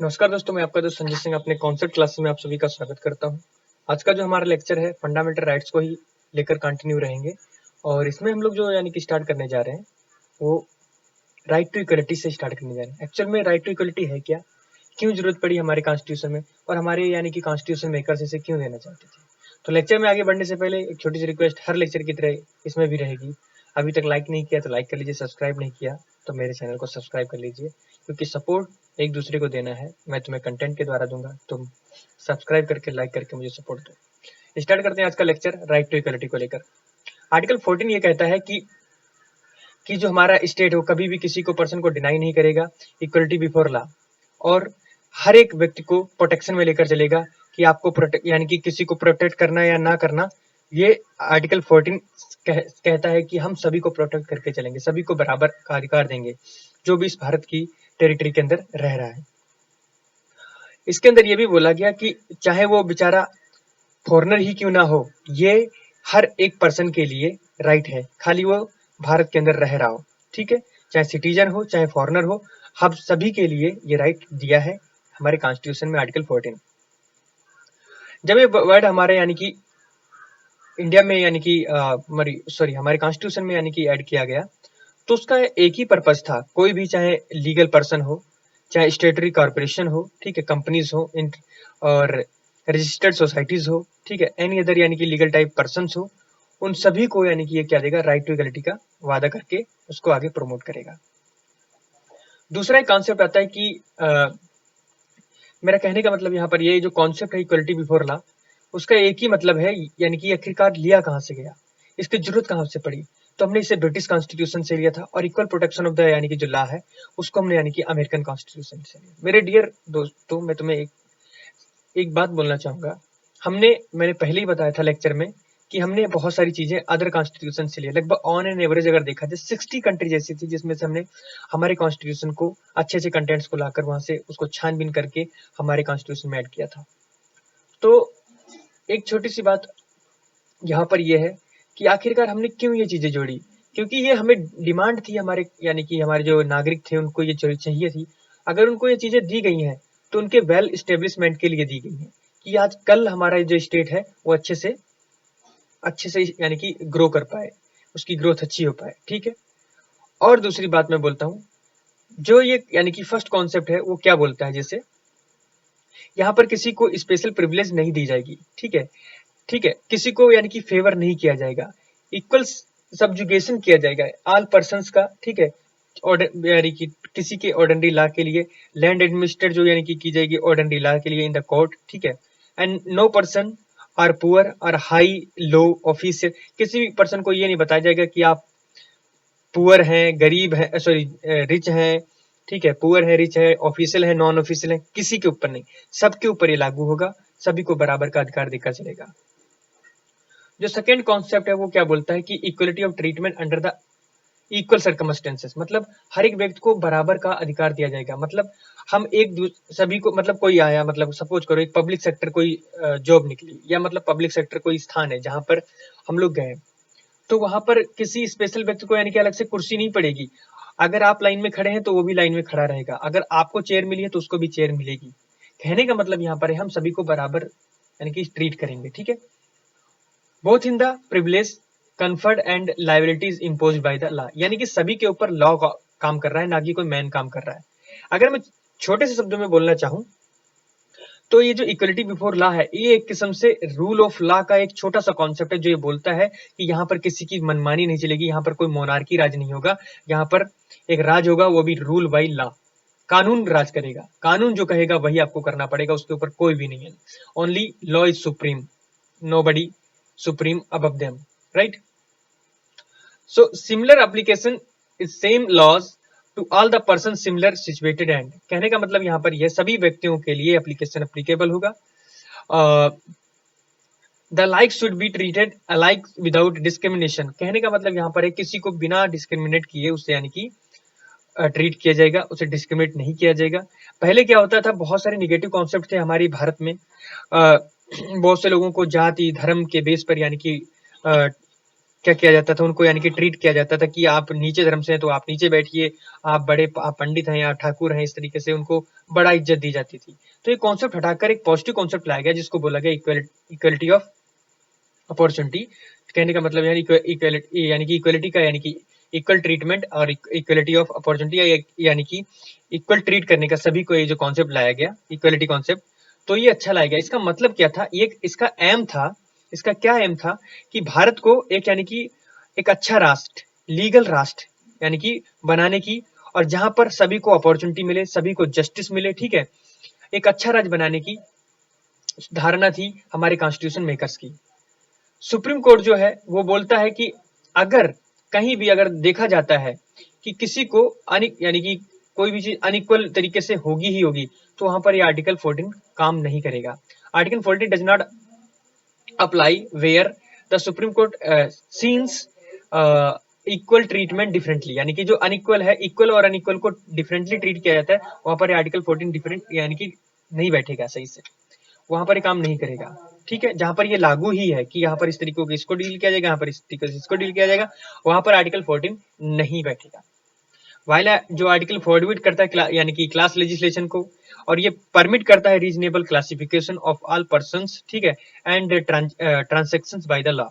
नमस्कार दोस्तों, मैं आपका दोस्त संजय सिंह अपने कॉन्सेप्ट क्लासेस में आप सभी का स्वागत करता हूं। आज का जो हमारा लेक्चर है फंडामेंटल राइट्स को ही लेकर कंटिन्यू रहेंगे और इसमें हम लोग जो यानी कि स्टार्ट करने जा रहे हैं वो राइट टू इक्वलिटी से स्टार्ट करने जा रहे हैं। एक्चुअल में राइट टू इक्वलिटी है क्या, क्यों जरूरत पड़ी हमारे कॉन्स्टिट्यूशन में और हमारे यानी कि कॉन्स्टिट्यूशन मेकर्स इसे क्यों देना चाहते थे। तो लेक्चर में आगे बढ़ने से पहले एक छोटी सी रिक्वेस्ट हर लेक्चर की तरह इसमें भी रहेगी। अभी तक लाइक नहीं किया तो लाइक कर लीजिए, सब्सक्राइब नहीं किया तो मेरे चैनल को सब्सक्राइब कर लीजिए, क्योंकि सपोर्ट एक दूसरे को देना है। मैं तुम्हें कंटेंट के द्वारा दूंगा, तुम सब्सक्राइब करके लाइक करके मुझे सपोर्ट दो। स्टार्ट करते हैं आज का लेक्चर राइट टू इक्वलिटी को लेकर। आर्टिकल 14 ये कहता है कि जो हमारा स्टेट हो कभी भी किसी को पर्सन को डिनाई नहीं करेगा इक्वलिटी बिफोर लॉ, और हर एक व्यक्ति को प्रोटेक्शन में लेकर चलेगा कि आपको प्रोटेक्ट यानी कि किसी को प्रोटेक्ट करना या ना करना। ये आर्टिकल 14 कहता है कि हम सभी को प्रोटेक्ट करके चलेंगे, सभी को बराबर का अधिकार देंगे जो भी इस भारत की टेरिटरी के अंदर रह रहा है। इसके अंदर ये भी बोला गया कि चाहे वो बेचारा फॉरेनर ही क्यों ना हो, ये हर एक पर्सन के लिए राइट है, खाली वो भारत के अंदर रह रहा हो। ठीक है, चाहे सिटीजन हो चाहे फॉरेनर हो, हम सभी के लिए ये राइट दिया है हमारे कॉन्स्टिट्यूशन में आर्टिकल 14। जब ये वर्ड हमारे यानी कि इंडिया में यानी कि हमारे कॉन्स्टिट्यूशन में यानी कि ऐड किया गया, तो उसका एक ही पर्पस था। कोई भी चाहे लीगल पर्सन हो, चाहे स्टेटरी कॉर्पोरेशन हो, ठीक है, कंपनीज हो और रजिस्टर्ड सोसाइटीज हो, ठीक है, एनी अदर यानी कि लीगल टाइप पर्सन हो, उन सभी को यानी कि ये क्या देगा, राइट टू इक्वलिटी का वादा करके उसको आगे प्रमोट करेगा। दूसरा एक कॉन्सेप्ट आता है कि मेरा कहने का मतलब यहाँ पर ये जो कॉन्सेप्ट है इक्वलिटी बिफोर लॉ, उसका एक ही मतलब है, यानी कि आखिरकार लिया कहाँ से गया, इसकी जरूरत कहाँ से पड़ी। तो हमने इसे ब्रिटिश कॉन्स्टिट्यूशन से लिया था और इक्वल प्रोटेक्शन ऑफ द यानी कि जो लॉ है उसको हमने यानी कि अमेरिकन कॉन्स्टिट्यूशन से लिया। मेरे डियर दोस्तों, मैं तुम्हें एक बात बोलना चाहूंगा। मैंने पहले ही बताया था लेक्चर में कि हमने बहुत सारी चीजें अदर कॉन्स्टिट्यूशन से लिया। लगभग ऑन एन एवरेज अगर देखा जाए 60 कंट्रीज ऐसी थी जिसमें से हमने हमारे कॉन्स्टिट्यूशन को अच्छे अच्छे कंटेंट्स को लाकर वहां से उसको छानबीन करके हमारे कॉन्स्टिट्यूशन में ऐड किया था। तो एक छोटी सी बात यहाँ पर यह है कि आखिरकार हमने क्यों ये चीजें जोड़ी, क्योंकि ये हमें डिमांड थी, हमारे यानी कि हमारे जो नागरिक थे उनको ये चाहिए थी। अगर उनको ये चीजें दी गई हैं तो उनके वेल स्टेब्लिशमेंट के लिए दी गई हैं कि आज कल हमारा जो स्टेट है वो अच्छे से यानी कि ग्रो कर पाए, उसकी ग्रोथ अच्छी हो पाए। ठीक है, और दूसरी बात मैं बोलता हूँ, जो ये यानी कि फर्स्ट कॉन्सेप्ट है वो क्या बोलता है, जैसे यहाँ पर किसी को स्पेशल प्रिविलेज नहीं दी जाएगी। ठीक है, ठीक है, किसी को यानी कि फेवर नहीं किया जाएगा, इक्वल सब्जुगेशन किया जाएगा ऑल पर्संस का। ठीक है, यानी कि किसी के ऑर्डिनरी लॉ के लिए लैंड एडमिनिस्ट्रेट जो यानी कि की जाएगी ऑर्डिनरी लॉ के लिए इन द कोर्ट। ठीक है, and no person are poor और हाई लो ऑफिसर, किसी भी पर्सन को ये नहीं बताया जाएगा कि आप पुअर हैं, गरीब हैं, सॉरी रिच हैं, ठीक है, पुअर है, रिच है, ऑफिशियल है, नॉन ऑफिशियल है, किसी के ऊपर नहीं, सबके ऊपर ये लागू होगा, सभी को बराबर का अधिकार देकर चलेगा। जो सेकेंड कॉन्सेप्ट है वो क्या बोलता है कि equality of treatment under the equal circumstances, मतलब हर एक व्यक्ति को बराबर का अधिकार दिया जाएगा। मतलब हम सभी को, मतलब कोई आया, मतलब सपोज करो एक पब्लिक सेक्टर कोई जॉब निकली, या मतलब पब्लिक सेक्टर कोई स्थान है जहां पर हम लोग गए, तो वहां पर किसी स्पेशल व्यक्ति को यानी कि अलग से कुर्सी नहीं पड़ेगी। अगर आप लाइन में खड़े हैं तो वो भी लाइन में खड़ा रहेगा, अगर आपको चेयर मिली है तो उसको भी चेयर मिलेगी। कहने का मतलब यहाँ पर है हम सभी को बराबर यानी कि ट्रीट करेंगे। ठीक है, both in the privilege conferred and liabilities imposed bye the law, यानी कि सभी के ऊपर लॉ काम कर रहा है, ना कि कोई मैन काम कर रहा है। अगर मैं छोटे से शब्दों में बोलना चाहूं तो ये जो इक्वलिटी बिफोर लॉ है ये एक किस्म से रूल ऑफ लॉ का एक छोटा सा कॉन्सेप्ट है, जो ये बोलता है कि यहाँ पर किसी की मनमानी नहीं चलेगी, यहाँ पर कोई मोनार्की राज नहीं होगा, यहाँ पर एक राज होगा, वो भी रूल बाय लॉ, कानून राज करेगा, कानून जो कहेगा वही आपको करना पड़ेगा, उसके ऊपर कोई भी नहीं है। Only law is supreme, nobody supreme above them, right? So similar application is same laws to all the persons similar situated and, कहने का मतलब यहाँ पर यह सभी व्यक्तियों के लिए एप्लीकेशन एप्लीकेबल होगा। The like should be treated alike without discrimination, कहने का मतलब यहाँ पर है किसी को बिना डिस्क्रिमिनेट किए उससे यानी कि ट्रीट किया जाएगा, उसे डिस्क्रिमिनेट नहीं किया जाएगा। पहले क्या होता था, बहुत सारे निगेटिव कॉन्सेप्ट थे हमारे भारत में। बहुत से लोगों को जाति धर्म के बेस पर यानी कि क्या किया जाता था, उनको यानी कि ट्रीट किया जाता था कि आप नीचे धर्म से हैं तो आप नीचे बैठिए, आप पंडित हैं या ठाकुर हैं, इस तरीके से उनको बड़ा इज्जत दी जाती थी। तो ये कॉन्सेप्ट हटाकर एक पॉजिटिव कॉन्सेप्ट लाया गया जिसको बोला गया इक्वलिटी ऑफ अपॉर्चुनिटी। कहने का मतलब यानी कि इक्वलिटी का यानी कि इक्वल ट्रीटमेंट और इक्वलिटी ऑफ अपॉर्चुनिटी यानी कि इक्वल ट्रीट करने का सभी को, ये जो कॉन्सेप्ट लाया गया इक्वलिटी कॉन्सेप्ट, तो ये अच्छा लाया गया। इसका मतलब क्या था, ये इसका एम था, इसका क्या एम था कि भारत को एक यानी कि एक अच्छा राष्ट्र, लीगल राष्ट्र यानी कि बनाने की, और जहां पर सभी को अपॉर्चुनिटी मिले, सभी को जस्टिस मिले, ठीक है, एक अच्छा राज्य बनाने की धारणा थी हमारे कॉन्स्टिट्यूशन मेकर्स की। सुप्रीम कोर्ट जो है वो बोलता है कि अगर कहीं भी अगर देखा जाता है कि किसी को यानी कि कोई भी चीज अनइक्वल तरीके से होगी ही होगी, तो वहां पर ये आर्टिकल 14 काम नहीं करेगा। Article 14 does not apply where the supreme court सीन्स इक्वल ट्रीटमेंट डिफरेंटली, यानी कि जो अनइक्वल है, इक्वल और अनइक्वल को डिफरेंटली ट्रीट किया जाता है, वहां पर आर्टिकल 14 डिफरेंट यानी कि नहीं बैठेगा सही से, वहां पर ये काम नहीं करेगा। ठीक है, जहां पर ये लागू ही है कि यहाँ पर इस तरीके को इसको डील किया जाएगा, यहाँ पर इस तरीके से इसको डील किया जाएगा, वहां पर आर्टिकल 14 नहीं बैठेगा। वाइल जो आर्टिकल फॉरवर्ड करता है यानी कि क्लास लेजिस्लेशन को, और ये परमिट करता है reasonable classification of all persons, ठीक है, and transactions by the law,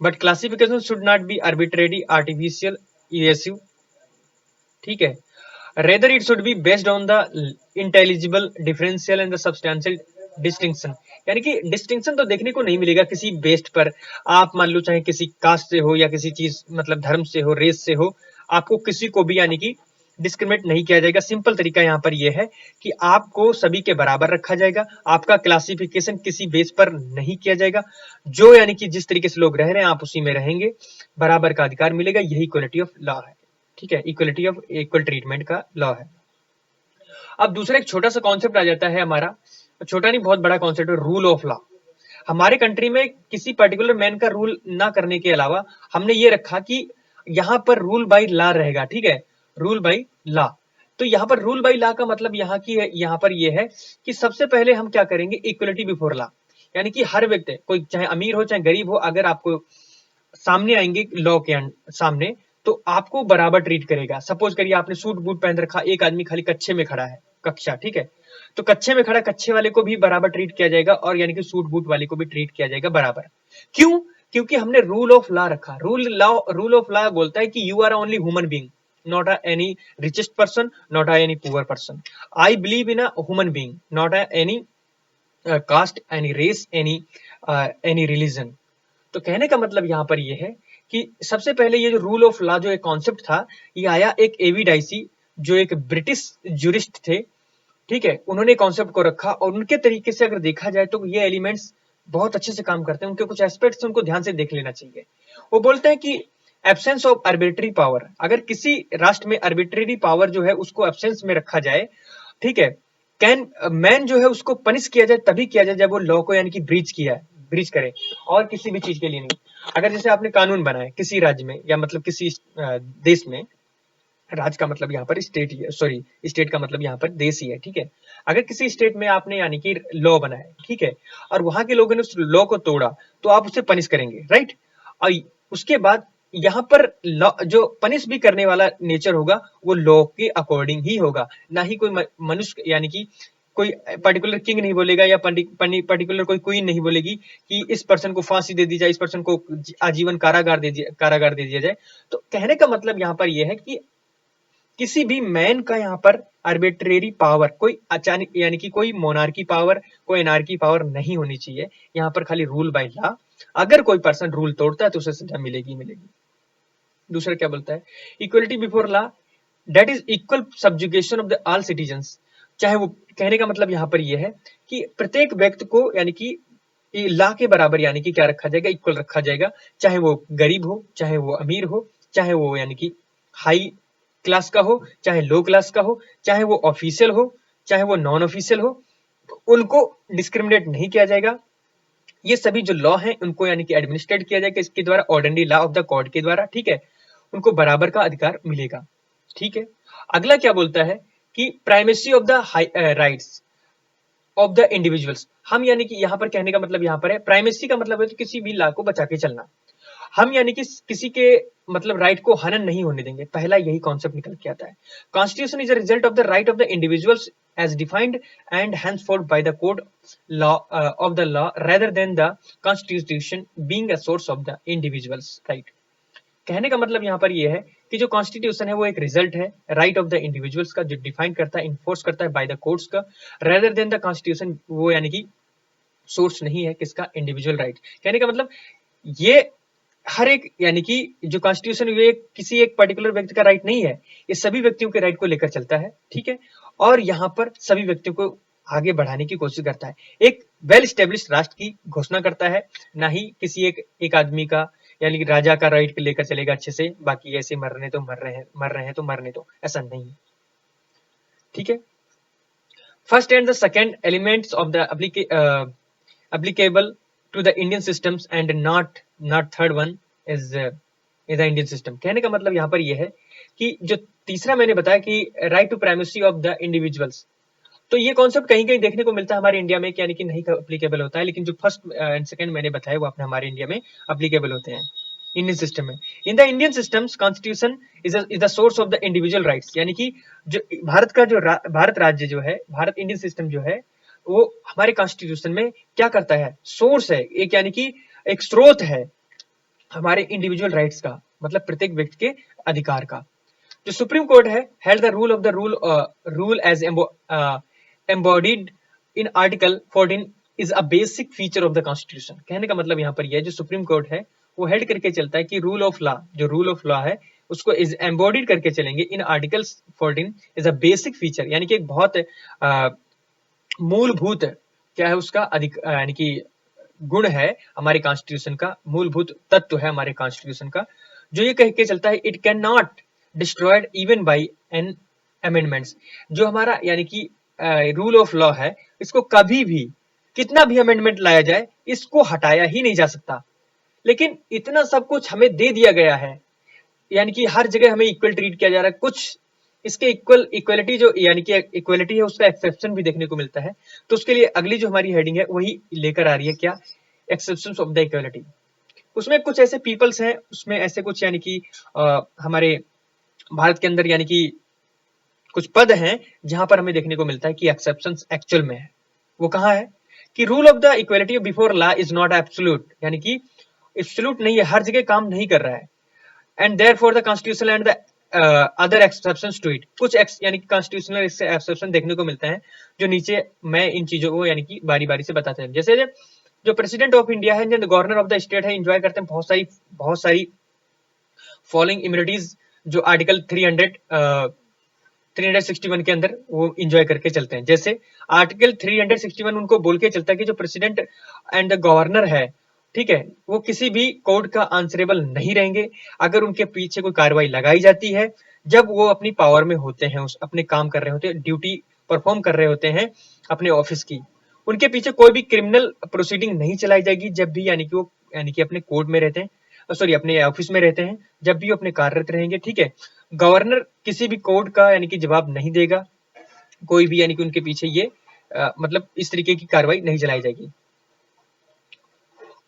but classification should not be arbitrary, artificial, evasive, ठीक है, rather it should be based on the intelligible differential and the substantial distinction। यानी कि distinction तो देखने को नहीं मिलेगा किसी बेस्ड पर, आप मान लो चाहे किसी कास्ट से हो या किसी चीज मतलब धर्म से हो, रेस से हो, आपको किसी को भी यानी कि डिस्क्रिमिनेट नहीं किया जाएगा। सिंपल तरीका यहाँ पर यह है कि आपको सभी के बराबर रखा जाएगा, आपका क्लासिफिकेशन किसी बेस पर नहीं किया जाएगा, जो यानी कि जिस तरीके से लोग रह रहे हैं आप उसी में रहेंगे, बराबर का अधिकार मिलेगा, यही इक्वलिटी ऑफ लॉ है। ठीक है, इक्वलिटी ऑफ इक्वल ट्रीटमेंट का लॉ है। अब दूसरा एक छोटा सा कॉन्सेप्ट आ जाता है हमारा, छोटा नहीं बहुत बड़ा कॉन्सेप्ट है, रूल ऑफ लॉ। हमारे कंट्री में किसी पर्टिकुलर मैन का रूल ना करने के अलावा हमने ये रखा कि यहाँ पर रूल बाई लॉ रहेगा। ठीक है, रूल बाई लॉ। तो यहाँ पर रूल बाई लॉ का मतलब यहाँ की है, यहाँ पर ये है कि सबसे पहले हम क्या करेंगे, इक्वलिटी बिफोर लॉ, यानी कि हर व्यक्ति, कोई चाहे अमीर हो चाहे गरीब हो, अगर आपको सामने आएंगे लॉ के सामने, तो आपको बराबर ट्रीट करेगा। सपोज करिए आपने सूट बूट पहन रखा, एक आदमी खाली कच्छे में खड़ा है, कक्षा, ठीक है, तो कच्छे में खड़ा कच्छे वाले को भी बराबर ट्रीट किया जाएगा, और यानी कि सूट बूट वाले को भी ट्रीट किया जाएगा बराबर। क्यों? क्योंकि हमने रूल ऑफ लॉ रखा। रूल ऑफ लॉ बोलता है कि you are only human being, not any richest person, not any poor person. I believe in a human being, not any caste, any race, any religion. तो कहने का मतलब यहाँ पर ये है कि सबसे पहले ये जो रूल ऑफ लॉ जो एक कॉन्सेप्ट था, ये आया एक एवी डाइसी, जो एक ब्रिटिश जूरिस्ट थे, ठीक है, उन्होंने कॉन्सेप्ट को रखा, और उनके तरीके से अगर देखा जाए तो ये एलिमेंट्स बहुत अच्छे से काम करते हैं, उनके कुछ एस्पेक्ट्स उनको ध्यान से देख लेना चाहिए। वो बोलते हैं कि एब्सेंस ऑफ आर्बिट्ररी पावर, अगर किसी राष्ट्र में आर्बिट्ररी पावर जो है उसको एब्सेंस में रखा जाए, ठीक है, कैन मैन जो है उसको पनिश किया जाए, तभी किया जाए जब वो लॉ को यानी कि ब्रीच करे, और किसी भी चीज के लिए नहीं। अगर जैसे आपने कानून बनाए किसी राज्य में या मतलब किसी देश में, राज्य का मतलब यहाँ पर स्टेट, सॉरी स्टेट का मतलब यहाँ पर देश ही है, ठीक है, अगर किसी स्टेट में आपने यानी कि लॉ बनाया, ठीक है, और वहां के लोगों ने उस लॉ को तोड़ा, तो आप उसे पनिश करेंगे, राइट। और उसके बाद यहाँ पर लॉ जो पनिश भी करने वाला नेचर होगा वो लॉ के अकॉर्डिंग ही होगा, ना ही कोई मनुष्य यानी कि कोई पर्टिकुलर किंग नहीं बोलेगा या पर्टिकुलर कोई क्वीन नहीं बोलेगी कि इस पर्सन को फांसी दे दी जाए, इस पर्सन को आजीवन कारागार दे दिया जाए। तो कहने का मतलब यहाँ पर यह है कि किसी भी मैन का यहाँ पर आर्बिट्रेरी पावर, कोई अचानक यानी कि कोई मोनार्की पावर, कोई एनार्की पावर नहीं होनी चाहिए। यहाँ पर खाली रूल बाय लॉ, अगर कोई पर्सन रूल तोड़ता है तो उसे सजा मिलेगी मिलेगी। दूसरा क्या बोलता है, equality before law, that is equal subjugation of the all citizens. चाहे वो, कहने का मतलब यहाँ पर यह है कि प्रत्येक व्यक्ति को यानी कि लॉ के बराबर यानी कि क्या रखा जाएगा, इक्वल रखा जाएगा, चाहे वो गरीब हो, चाहे वो अमीर हो, चाहे वो यानी कि हाई क्लास का हो, चाहे लो क्लास का हो, चाहे वो ऑफिशियल हो, चाहे वो नॉन ऑफिशियल हो, उनको डिस्क्रिमिनेट नहीं किया जाएगा। ये सभी जो लॉ हैं उनको यानी कि एडमिनिस्ट्रेट किया जाएगा इसके द्वारा, ordinary law of the court के द्वारा, ठीक है, उनको बराबर का अधिकार मिलेगा। ठीक है, अगला क्या बोलता है कि primacy of the rights of the individuals. हम यानी कि यहाँ पर कहने का मतलब यहाँ पर है, प्राइमेसी का मतलब है तो किसी भी लॉ को बचा के चलना। हम यानी कि किसी के मतलब राइट को हनन नहीं होने देंगे, पहला यही कॉन्सेप्ट निकल के आता है। Constitution is a result of the right of the individuals as defined and henceforth by the code law of the law rather than the constitution being a source of the individuals right। कहने का मतलब यहाँ पर ये है कि जो constitution है वो एक रिजल्ट है राइट ऑफ द इंडिविजुअल्स का, जो डिफाइन करता है, इन्फोर्स करता है बाय द कोर्ट्स का, रेदर देन द कॉन्स्टिट्यूशन, वो यानी कि सोर्स नहीं है किसका, इंडिविजुअल राइट। कहने का मतलब ये हर एक यानी कि जो कॉन्स्टिट्यूशन ये किसी एक पर्टिकुलर व्यक्ति का राइट नहीं है, ये सभी व्यक्तियों के राइट को लेकर चलता है, ठीक है। और यहाँ पर सभी व्यक्तियों को आगे बढ़ाने की कोशिश करता है, एक वेल स्टेब्लिश राष्ट्र की घोषणा करता है, ना ही किसी एक आदमी का यानी कि राजा का राइट लेकर चलेगा अच्छे से, बाकी ऐसे मर रहे हैं तो मरने दो, ऐसा नहीं है, ठीक है। First and the second elements of the applicable to the Indian systems and not third one is the Indian system। कहने का मतलब यहाँ पर यह है कि जो तीसरा मैंने बताया कि right to primacy of the individuals, तो ये कॉन्सेप्ट कहीं कहीं देखने को मिलता है हमारे इंडिया में, यानी कि नहीं अप्लीकेबल होता है, लेकिन जो फर्स्ट एंड सेकंड मैंने बताया वो अपने हमारे इंडिया में अप्लीकेबल होते हैं, इंडियन सिस्टम में। In the Indian systems constitution is the source of the individual rights, यानी कि जो भारत का जो भारत राज्य जो है, भारत इंडियन सिस्टम जो है, वो हमारे कॉन्स्टिट्यूशन में क्या करता है, सोर्स है एक, यानी कि एक स्रोत है हमारे इंडिविजुअल राइट्स का, मतलब प्रत्येक व्यक्ति के अधिकार का। जो सुप्रीम कोर्ट है held the rule of the rule as embodied in article 14 is a basic feature of the constitution. कहने का मतलब यहाँ पर यह है, जो सुप्रीम कोर्ट है वो हेल्ड करके चलता है कि रूल ऑफ लॉ, जो रूल ऑफ लॉ है उसको इज एम्बॉडीड करके चलेंगे इन article 14 is a basic feature, यानी कि एक बहुत मूलभूत क्या है उसका अधिक यानी कि गुण है हमारे कॉन्स्टिट्यूशन का, मूलभूत तत्व है हमारे कॉन्स्टिट्यूशन का, जो ये कह के चलता है it can not destroyed even by an amendments. जो हमारा यानी कि रूल ऑफ लॉ है, इसको कभी भी कितना भी अमेंडमेंट लाया जाए इसको हटाया ही नहीं जा सकता। लेकिन इतना सब कुछ हमें दे दिया गया है, यानी कि हर जगह हमें इक्वल ट्रीट किया जा रहा है, कुछ इसके इक्वलिटी जो यानी कि इक्वलिटी है उसका एक्सेप्शन भी देखने को मिलता है। तो उसके लिए अगली जो हमारी हेडिंग है वही लेकर आ रही है, क्या, एक्सेप्शंस ऑफ द इक्वलिटी। उसमें कुछ ऐसे पीपल्स हैं, उसमें ऐसे कुछ यानी कि हमारे भारत के अंदर यानी कि कुछ पद हैं जहां पर हमें देखने को मिलता है कि एक्सेप्शंस एक्चुअल में है। वो कहाँ है कि rule of the equality before law is not absolute, यानी कि एब्सोल्यूट नहीं है, हर जगह काम नहीं कर रहा है। And therefore the constitution and the other exceptions to it, कुछ यानी कि कॉन्स्टिट्यूशनल एक्सेप्शन देखने को मिलते हैं, जो नीचे मैं इन चीजों को यानी कि बारी बारी से बताते हैं। जैसे जो प्रेसिडेंट ऑफ इंडिया है, जो गवर्नर ऑफ द स्टेट है, एंजॉय करते हैं बहुत सारी फॉलोइंग इम्यूनिटीज, जो आर्टिकल 361 के अंदर वो इंजॉय करके चलते हैं। जैसे आर्टिकल 361 उनको बोल के चलता है कि जो प्रेसिडेंट एंड द गवर्नर है, ठीक है, वो किसी भी कोर्ट का आंसरेबल नहीं रहेंगे अगर उनके पीछे कोई कार्रवाई लगाई जाती है, जब वो अपनी पावर में होते हैं, उस अपने काम कर रहे होते हैं, ड्यूटी परफॉर्म कर रहे होते हैं अपने ऑफिस की, उनके पीछे कोई भी क्रिमिनल प्रोसीडिंग नहीं चलाई जाएगी जब भी यानी कि वो यानी कि अपने कोर्ट में रहते हैं, सॉरी अपने ऑफिस में रहते हैं, जब भी वो अपने कार्यरत रहेंगे, ठीक है। गवर्नर किसी भी कोर्ट का यानी कि जवाब नहीं देगा, कोई भी यानी कि उनके पीछे ये मतलब इस तरीके की कार्रवाई नहीं चलाई जाएगी।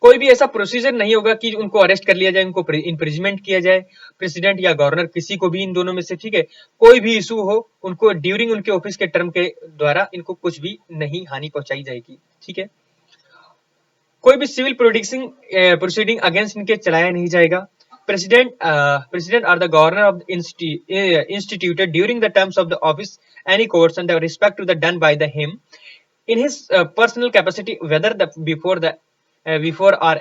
कोई भी ऐसा प्रोसीजर नहीं होगा कि उनको अरेस्ट कर लिया जाए, उनको इम्प्रिजमेंट किया जाए, प्रेसिडेंट या गवर्नर किसी को भी इन दोनों में से, ठीक है। कोई भी इशू हो उनको ड्यूरिंग उनके ऑफिस के टर्म के द्वारा इनको कुछ भी नहीं हानि पहुंचाई जाएगी, ठीक है। कोई भी सिविल प्रोसीडिंग अगेंस्ट इनके चलाया नहीं जाएगा। President or the governor of instituted during the terms of the office any courts and the respect to the done by the him in his personal capacity, whether before or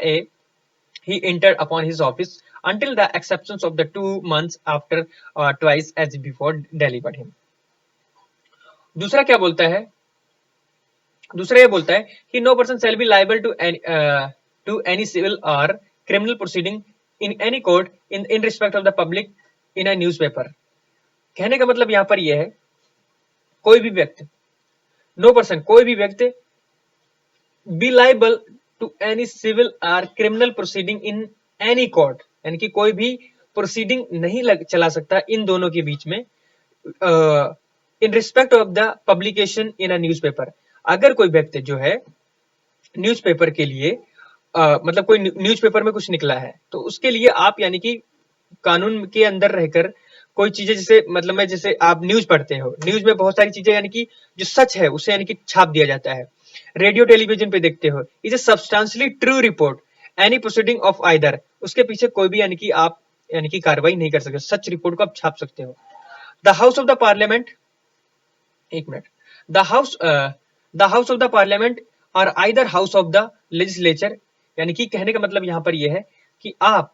he entered upon his office until the exceptions of the 2 months after twice as before delivered him। दूसरा क्या बोलता है, दूसरा ये बोलता है कि no person shall be liable to any civil or criminal proceeding in any court in respect of the public in a newspaper। कहने का मतलब यहाँ पर यह है, कोई भी व्यक्ति, नो पर्सन, कोई भी व्यक्ति be liable to any civil और criminal proceeding in any court, यानी कि कोई भी प्रोसीडिंग नहीं चला सकता इन दोनों के बीच में in respect of the publication in a newspaper. अगर कोई व्यक्ति जो है न्यूज़पेपर के लिए मतलब कोई न्यूज़पेपर में कुछ निकला है, तो उसके लिए आप यानी कि कानून के अंदर रहकर कोई चीजें, जैसे मतलब मैं, जैसे आप न्यूज पढ़ते हो, न्यूज में बहुत सारी चीजें यानी कि जो सच है उसे यानी कि छाप दिया जाता है। रेडियो टेलीविजन पे देखते हो, is a substantially true report any proceeding of either, उसके पीछे कोई भी यानी कि आप यानी कि कार्रवाई नहीं कर सकते, सच रिपोर्ट को आप छाप सकते हो। The house of the parliament, एक minute, the house the house of the parliament और either house of the legislature, यानी कि कहने का मतलब यहाँ पर यह है कि आप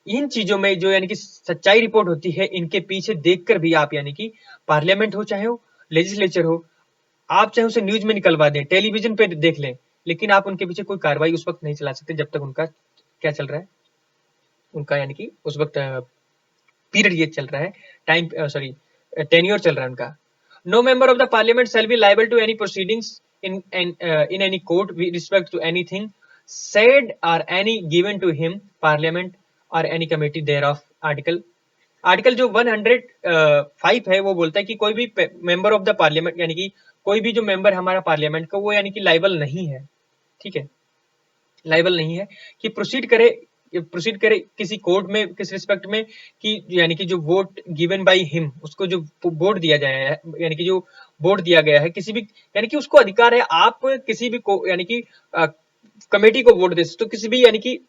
इन चीजों में जो यानी कि सच्चाई रिपोर्ट होती है, इनके पीछे देखकर भी आप यानी कि पार्लियामेंट हो चाहे हो लेजिस्लेचर हो, आप चाहे उसे न्यूज में निकलवा दें, टेलीविजन पे देख लें, लेकिन आप उनके पीछे कोई कार्रवाई उस वक्त नहीं चला सकते जब तक उनका क्या चल रहा है, उनका यानी कि उस वक्त पीरियड ये चल रहा है, टाइम सॉरी टेन्योर चल रहा है उनका। No member of the parliament shall be liable to any proceedings in any court with respect to anything said or any given to him parliament or any committee thereof। Article जो 105 है वो बोलता है कि कोई भी मेंबर ऑफ द पार्लियामेंट, यानी कि कोई भी जो मेंबर हमारा पार्लियामेंट का, वो यानी कि लाइबल नहीं है, ठीक है, लाइबल नहीं है कि प्रोसीड करे किसी कोर्ट में किस रिस्पेक्ट में, कि यानी कि जो वोट गिवन बाय हिम, उसको जो वोट दिया जाए है, यानी कि जो वोट दिया गया है किसी भी, यानी कि उसको अधिकार है, आप किसी भी को यानी कि कमेटी को वोट दे सकते हो, किसी भी यानी कि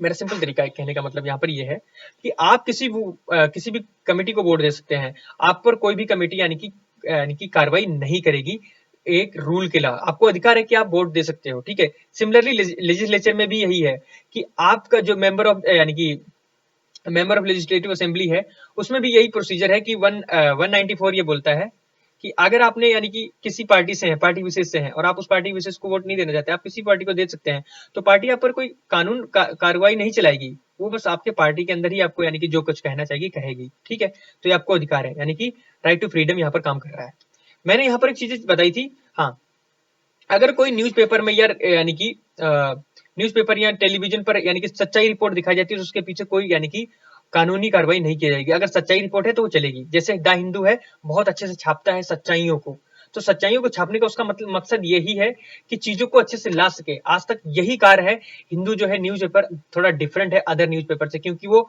मेरा सिंपल तरीका है कहने का मतलब यहाँ पर ये है कि आप किसी भी कमेटी को वोट दे सकते हैं, आप पर कोई भी कमेटी यानी कि कार्रवाई नहीं करेगी, एक रूल के अलावा आपको अधिकार है कि आप वोट दे सकते हो, ठीक है। सिमिलरली लेजिस्लेचर में भी यही है कि आपका जो मेंबर ऑफ यानी कि मेंबर ऑफ लेजिस्लेटिव असेंबली है, उसमें भी यही प्रोसीजर है कि 194 ये बोलता है कि अगर आपने यानी कि किसी पार्टी से है, पार्टी विशेष से है, और आप उस पार्टी विशेष को वोट नहीं देना चाहते, आप किसी पार्टी को दे सकते हैं, तो पार्टी आप पर कोई कानून कार्रवाई नहीं चलाएगी, वो बस आपके पार्टी के अंदर ही आपको यानी कि जो कुछ कहना चाहिए कहेगी, ठीक है। तो ये आपको अधिकार है, यानी कि राइट टू फ्रीडम यहाँ पर काम कर रहा है। मैंने यहाँ पर एक चीज बताई थी, हाँ, अगर कोई न्यूज़पेपर में यानी कि न्यूज़पेपर या टेलीविजन पर यानी कि सच्चाई रिपोर्ट दिखाई जाती है, तो उसके पीछे कोई यानी कि कानूनी कार्रवाई नहीं की जाएगी। अगर सच्चाई रिपोर्ट है तो वो चलेगी। जैसे द हिंदू है, बहुत अच्छे से छापता है सच्चाइयों को, तो सच्चाइयों को छापने का उसका मतलब मकसद यही है कि चीजों को अच्छे से ला सके। आज तक यही कार्य है। हिंदू जो है न्यूज़पेपर थोड़ा डिफरेंट है अदर न्यूज़पेपर से, क्योंकि वो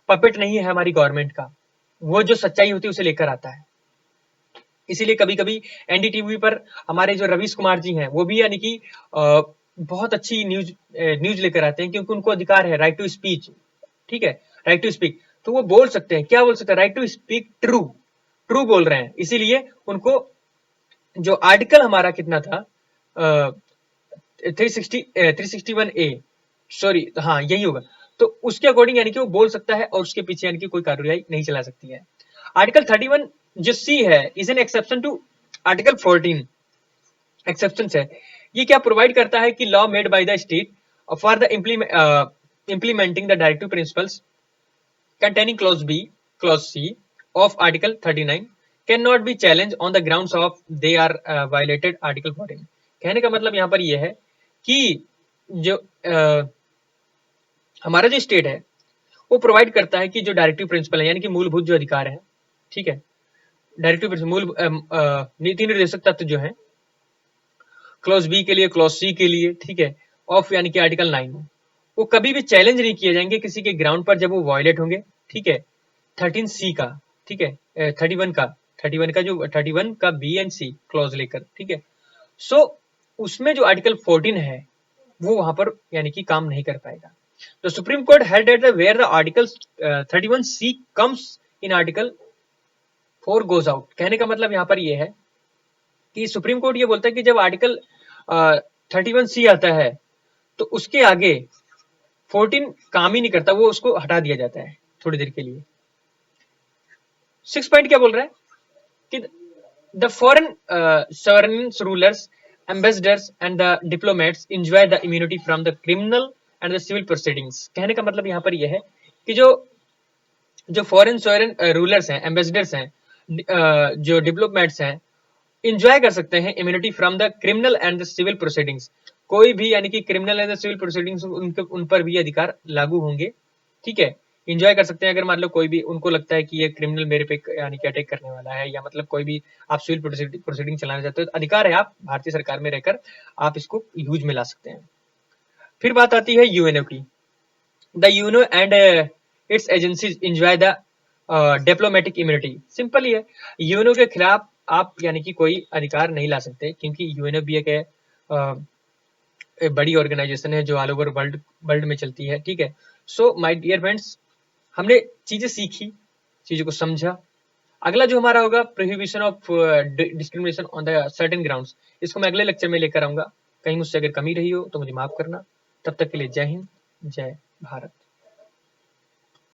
पपेट नहीं है हमारी गवर्नमेंट का, वो जो सच्चाई होती है उसे लेकर आता है। इसीलिए कभी कभी एनडीटीवी पर हमारे जो रवीश कुमार जी हैं, वो भी यानी कि बहुत अच्छी न्यूज लेकर आते हैं, क्योंकि उनको अधिकार है, राइट टू स्पीच, ठीक है, राइट टू स्पीक। तो वो बोल सकते हैं, क्या बोल सकते हैं, right to speak true, true बोल रहे हैं। इसीलिए उनको जो आर्टिकल हमारा कितना था, 361A, सॉरी, हाँ यही होगा, तो उसके अकॉर्डिंग यानी कि वो बोल सकता है, और उसके पीछे यानी कि कोई कार्रवाई नहीं चला सकती है। आर्टिकल 31 जो सी है, is an exception to article 14, exception है। ये क्या प्रोवाइड करता है कि law made by the state for the implementing the directive principles containing clause B, clause C of article 39 cannot be challenged on the grounds of they are violated article 14। कहने का मतलब यहाँ पर यह है कि जो हमारा जो स्टेट है वो प्रोवाइड करता है कि जो डायरेक्टिव प्रिंसिपल है, यानी कि मूलभूत जो अधिकार है, ठीक है, डायरेक्टिव प्रिंसिपल मूल नीति निर्देशक तत्व जो है, क्लॉज बी के लिए, क्लॉज सी के लिए, ठीक है, ऑफ यानी कि आर्टिकल 9, वो कभी भी चैलेंज नहीं किए जाएंगे किसी के ग्राउंड पर जब वो वायलेट होंगे, ठीक है। 13C का, ठीक है, 31 का जो 31 का बी एंड सी क्लॉज लेकर, ठीक है। सो उसमें जो आर्टिकल 14 है वो वहां पर यानी कि काम नहीं कर पाएगा। तो supreme court held at the where the article 31C comes in article 4 goes out. कहने का मतलब यहाँ पर ये है कि सुप्रीम कोर्ट ये बोलता है कि जब आर्टिकल 31C आता है तो उसके आगे 14 काम ही नहीं करता, वो उसको हटा दिया जाता है थोड़ी देर के लिए। 6 पॉइंट क्या बोल रहा है कि the foreign sovereign rulers, ambassadors and the diplomats enjoy the immunity from the criminal and the civil proceedings. कहने का मतलब यहाँ पर यह है कि जो फॉरेन सॉवरेन रूलर्स हैं, एम्बेसडर्स हैं, जो डिप्लोमेट्स हैं, इंजॉय कर सकते हैं immunity from the criminal and the civil proceedings. कोई भी यानी कि criminal and the civil proceedings उन पर भी अधिकार लागू होंगे, ठीक है, इंजॉय कर सकते हैं। अगर मान लो कोई भी उनको लगता है कि ये क्रिमिनल मेरे पे यानी कि अटैक करने वाला है, या मतलब कोई भी आप सिविल प्रोसीडिंग चलाना चाहते हो, तो अधिकार है, आप भारतीय सरकार में रहकर आप इसको यूज में ला सकते हैं। फिर बात आती है यूएनओ की। The UNO and its agencies enjoy the diplomatic immunity. Simple ही है, यूएनओ के खिलाफ आप यानी कि कोई अधिकार नहीं ला सकते, क्योंकि यूएनओ भी एक बड़ी ऑर्गेनाइजेशन है जो ऑल ओवर वर्ल्ड वर्ल्ड में चलती है, ठीक है। सो माय डियर फ्रेंड्स, हमने चीजें सीखी, चीजों को समझा। अगला जो हमारा होगा prohibition of discrimination on the certain grounds, इसको मैं अगले लेक्चर में लेकर आऊंगा। कहीं मुझसे अगर कमी रही हो तो मुझे माफ करना। तब तक के लिए जय हिंद, जय भारत।